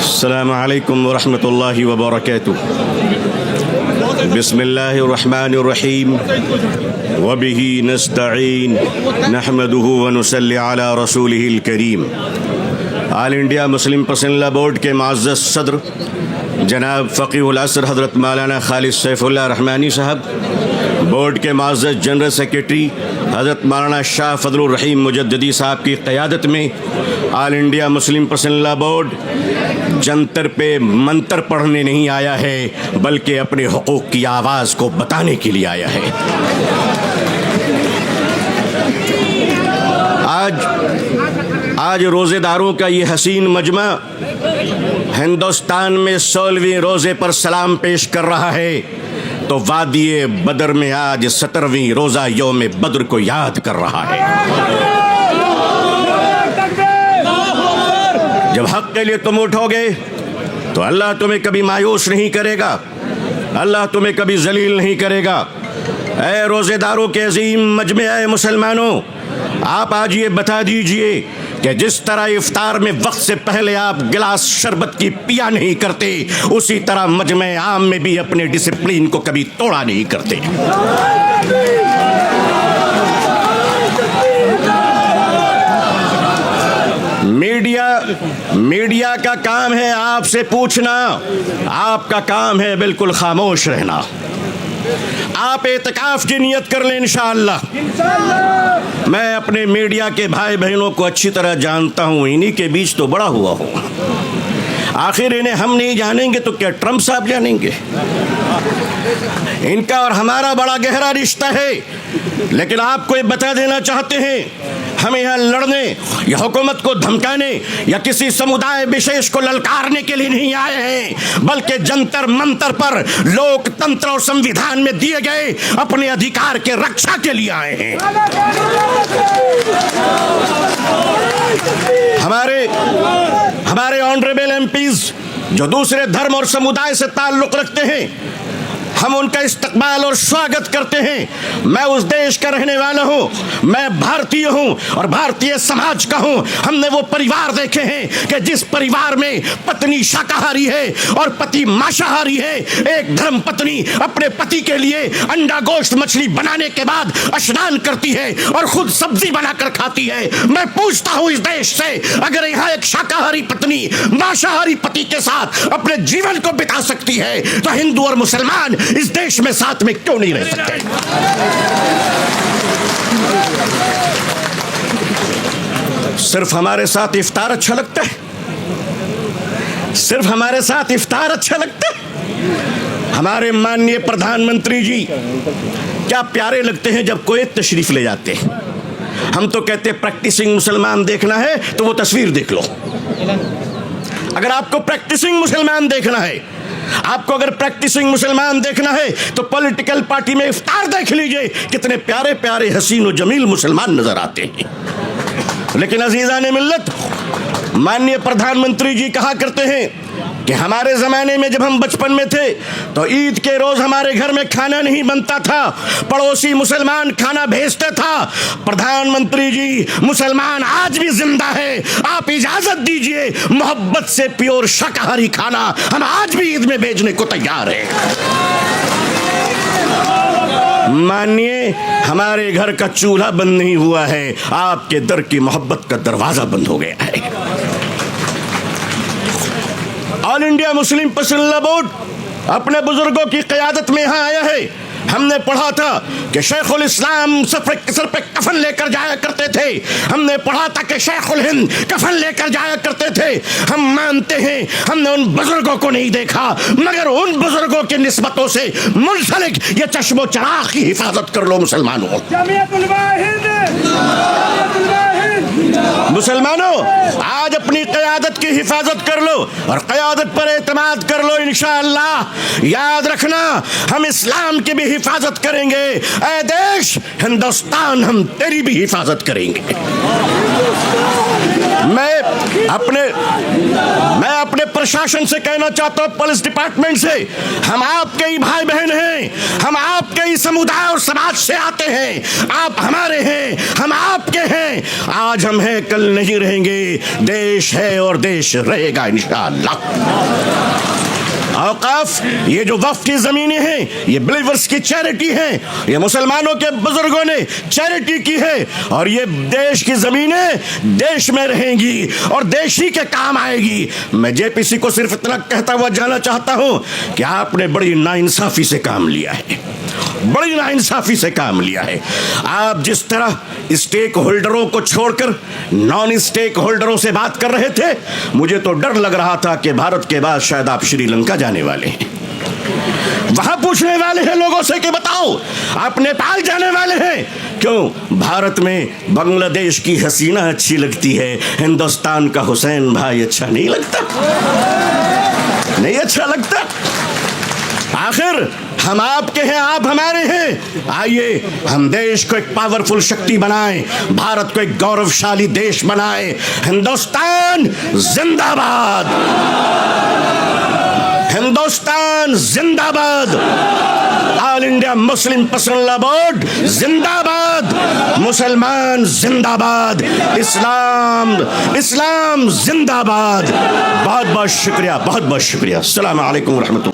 अस्सलामु अलैकुम वरहमतुल्लाहि वबरकातुह। बिस्मिल्लाहिर्रहमानिर्रहीम वबिही नस्तईन नहमदुहु व नुसल्ली अला रसूलिहिल करीम। All India Muslim personal board के मुअज़्ज़ज़ सदर जनाब फ़क़ीहुल असर हज़रत मौलाना खालिद सैफ़ुल्लाह रहमानी साहब, बोर्ड के मुअज़्ज़ज़ जनरल सेक्रेटरी हज़रत मौलाना शाह फ़ज़लुर रहीम मुजद्दिदी साहब की क़यादत में all India Muslim personal board Jantar पे मंतर पढ़ने नहीं आया है, बल्कि अपने हुकूक़ की आवाज़ को बताने के लिए आया है। आज रोज़ेदारों का ये हसीन मजमा हिंदुस्तान में 16वें रोज़े पर सलाम पेश कर रहा है, तो वादिये बदर में आज 17वीं रोज़ा यौम बद्र को याद कर रहा है। जब हक़ के लिए तुम उठोगे तो अल्लाह तुम्हें कभी मायूस नहीं करेगा, अल्लाह तुम्हें कभी जलील नहीं करेगा। ऐ रोज़ेदारों के अजीम मजमे, ऐ मुसलमानों, आप आज ये बता दीजिए कि जिस तरह इफ्तार में वक्त से पहले आप गिलास शरबत की पिया नहीं करते, उसी तरह मजमे आम में भी अपने डिसिप्लिन को कभी तोड़ा नहीं करते। मीडिया का काम है आपसे पूछना, आपका काम है बिल्कुल खामोश रहना। आप एतकाफ की नियत कर लें इंशाअल्लाह। मैं अपने मीडिया के भाई बहनों को अच्छी तरह जानता हूँ, इन्हीं के बीच तो बड़ा हुआ हूँ। आखिर इन्हें हम नहीं जानेंगे तो क्या ट्रंप साहब जानेंगे? इनका और हमारा बड़ा गहरा रिश्ता है। लेकिन आपको ये बता देना चाहते हैं, हम यहाँ लड़ने या हुकूमत को धमकाने या किसी समुदाय विशेष को ललकारने के लिए नहीं आए हैं, बल्कि जंतर मंतर पर लोकतंत्र और संविधान में दिए गए अपने अधिकार के रक्षा के लिए आए हैं। हमारे ऑनरेबल एमपीज जो दूसरे धर्म और समुदाय से ताल्लुक रखते हैं, हम उनका इस्तकबाल और स्वागत करते हैं। मैं उस देश का रहने वाला हूँ, मैं भारतीय हूँ और भारतीय समाज का हूँ। हमने वो परिवार देखे हैं कि जिस परिवार में पत्नी शाकाहारी है और पति मांसाहारी है। एक धर्म पत्नी अपने पति के लिए अंडा गोश्त मछली बनाने के बाद स्नान करती है और खुद सब्जी बनाकर खाती है। मैं पूछता हूँ इस देश से, अगर यहाँ एक शाकाहारी पत्नी मांसाहारी पति के साथ अपने जीवन को बिता सकती है, तो हिंदू और मुसलमान इस देश में साथ में क्यों नहीं रह सकते? सिर्फ हमारे साथ इफ्तार अच्छा लगता है? सिर्फ हमारे साथ इफ्तार अच्छा लगता है? हमारे माननीय प्रधानमंत्री जी क्या प्यारे लगते हैं जब कोई तशरीफ ले जाते हैं। हम तो कहते हैं प्रैक्टिसिंग मुसलमान देखना है तो वो तस्वीर देख लो। अगर आपको प्रैक्टिसिंग मुसलमान देखना है, आपको अगर प्रैक्टिसिंग मुसलमान देखना है तो पॉलिटिकल पार्टी में इफ्तार देख लीजिए, कितने प्यारे प्यारे हसीन और जमील मुसलमान नजर आते हैं। लेकिन अजीज़ान मिल्लत, माननीय प्रधानमंत्री जी कहा करते हैं कि हमारे ज़माने में जब हम बचपन में थे तो ईद के रोज़ हमारे घर में खाना नहीं बनता था, पड़ोसी मुसलमान खाना भेजता था। प्रधानमंत्री जी, मुसलमान आज भी जिंदा है। आप इजाज़त दीजिए, मोहब्बत से प्योर शाकाहारी खाना हम आज भी ईद में भेजने को तैयार हैं। मानिए, हमारे घर का चूल्हा बंद नहीं हुआ है, आपके दर की मोहब्बत का दरवाज़ा बंद हो गया है। All India Muslim personal board अपने बुजुर्गों की क़यादत में यहाँ आया है। हमने पढ़ा था कि शेखुल इस्लाम सर पे कफन लेकर जाया करते थे। हमने पढ़ा था कि शेखुल हिंद कफन लेकर जाया करते थे। हम मानते हैं हमने उन बुजुर्गों को नहीं देखा, मगर उन बुजुर्गों की निस्बतों से मुंसलिक ये चश्मो चराग की हिफाजत कर लो मुसलमानों। मुसलमानों, आज अपनी क़यादत की हिफाजत कर लो और क़यादत पर एतमाद कर लो। इंशाअल्लाह याद रखना, हम इस्लाम की भी हिफाजत करेंगे। ऐ देश हिंदुस्तान, हम तेरी भी हिफाजत करेंगे। मैं अपने प्रशासन से कहना चाहता हूं, पुलिस डिपार्टमेंट से, हम आपके ही भाई बहन हैं, हम आपके ही समुदाय और समाज से आते हैं। आप हमारे हैं, हम आपके हैं। आज हम हैं, कल नहीं रहेंगे। देश है और देश रहेगा इंशाअल्लाह। औकाफ, ये जो वक्फ की ज़मीनें हैं, ये बिलीवर्स की चैरिटी है, ये मुसलमानों के बुजुर्गों ने चैरिटी की है, और ये देश की ज़मीनें देश में रहेंगी और देश ही के काम आएगी। मैं जेपीसी को सिर्फ इतना कहता हुआ जाना चाहता हूं कि आपने बड़ी नाइंसाफ़ी से काम लिया है, बड़ी नाइंसाफ़ी से काम लिया है। आप जिस तरह स्टेक होल्डरों को छोड़कर नॉन स्टेक होल्डरों से बात कर रहे थे, मुझे तो डर लग रहा था कि भारत के बाद शायद आप श्रीलंका जाने वाले हैं। वहां पूछने वाले हैं लोगों से कि बताओ आप नेपाल जाने वाले हैं क्यों? भारत में बांग्लादेश की हसीना अच्छी लगती है, हिंदुस्तान का हुसैन भाई अच्छा नहीं लगता? नहीं अच्छा लगता? आखिर हम आपके हैं, आप हमारे हैं। आइए हम देश को एक पावरफुल शक्ति बनाएं, भारत को एक गौरवशाली देश बनाएं। हिंदुस्तान जिंदाबाद, हिंदुस्तान जिंदाबाद, all India Muslim personal board जिंदाबाद, मुसलमान जिंदाबाद, इस्लाम इस्लाम जिंदाबाद। बहुत बहुत शुक्रिया, बहुत बहुत शुक्रिया। अस्सलाम वालेकुम रहमतुल्लाह।